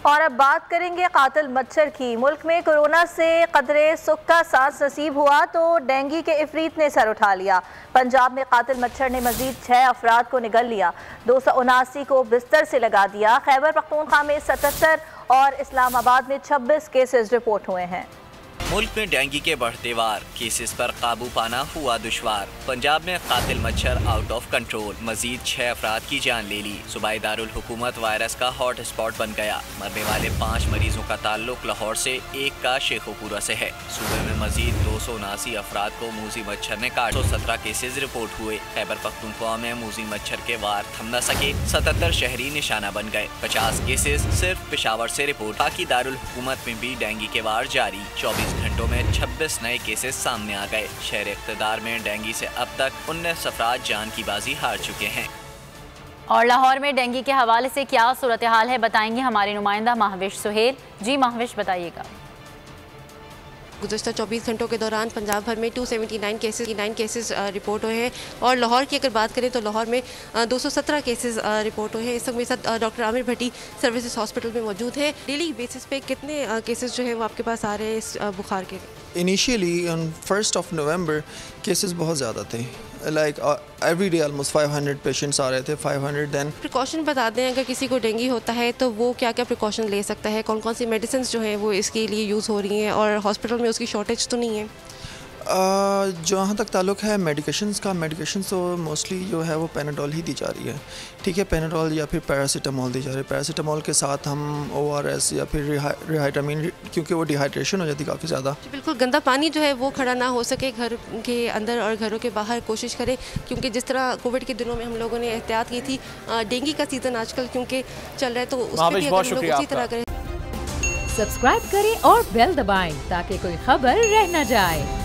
और अब बात करेंगे कातिल मच्छर की। मुल्क में कोरोना से कदरे सुख का सांस नसीब हुआ तो डेंगू के इफरीत ने सर उठा लिया। पंजाब में कातिल मच्छर ने मजीद 6 अफराद को निगल लिया, 279 को बिस्तर से लगा दिया। खैबर पख्तूनख्वा में 77 और इस्लामाबाद में 26 केसेस रिपोर्ट हुए हैं। मुल्क में डेंगू के बढ़ते वार, केसेस पर काबू पाना हुआ दुश्वार। पंजाब में कातिल मच्छर आउट ऑफ कंट्रोल, मजीद 6 अफराद की जान ले ली। सूबाई दारुल हुकूमत वायरस का हॉट स्पॉट बन गया। मरने वाले 5 मरीजों का ताल्लुक लाहौर से, 1 का शेखोपुरा से है। सूबे में मजीद 279 अफराद को मूजी मच्छर ने काटा। 117 केसेज रिपोर्ट हुए। खैबर पख्तूनख्वा में मूजी मच्छर के वार थम न सके, 77 शहरी निशाना बन गए। 50 केसेज सिर्फ पेशावर से रिपोर्ट। बाकी दारुल हुकूमत में भी डेंगू के वार जारी। 24 घंटों में 26 नए केसेस सामने आ गए। शहर इक़्तिदार में डेंगू से अब तक 19 अफराद जान की बाजी हार चुके हैं। और लाहौर में डेंगू के हवाले से क्या सूरत हाल है, बताएंगे हमारे नुमाइंदा महविश सुहेल। जी महविश, बताइएगा। गुज़श्ता 24 घंटों के दौरान पंजाब भर में 279 केसेस रिपोर्ट हुए हैं और लाहौर की अगर बात करें तो लाहौर में 217 केसेस रिपोर्ट हुए हैं। इस वक्त मेरे साथ डॉक्टर आमिर भट्टी सर्विसेज हॉस्पिटल में मौजूद है। डेली बेसिस पे कितने केसेस जो है वो आपके पास आ रहे हैं इस बुखार के? इनिशियली ऑन 1 नवंबर केसेस बहुत ज़्यादा थे, like every day almost 500 patients आ रहे थे। 500 देन प्रिकॉशन बता दें, अगर किसी को डेंगू होता है तो वो क्या क्या प्रिकॉशन ले सकता है, कौन कौन सी मेडिसिन जो है वो इसके लिए यूज़ हो रही हैं और हॉस्पिटल में उसकी शॉर्टेज तो नहीं है? जहाँ तक ताल्लुक है मेडिकेशंस का, मेडिकेशंस तो मोस्टली जो है वो पेनाडोल ही दी जा रही है। ठीक है, पेनाडोल या फिर पैरासीटामोल दी जा रही है। पैरासीटामोल के साथ हम ORS या फिर रिहाइटामिन, क्योंकि वो डिहाइड्रेशन हो जाती है काफ़ी ज़्यादा। बिल्कुल, गंदा पानी जो है वो खड़ा ना हो सके घर के अंदर और घरों के बाहर कोशिश करें, क्योंकि जिस तरह कोविड के दिनों में हम लोगों ने एहतियात की थी, डेंगू का सीज़न आजकल क्योंकि चल रहा है तो उसमें भी अगर हम लोग उसी तरह करें। सब्सक्राइब करें और बेल दबाएं ताकि कोई खबर रह न जाए।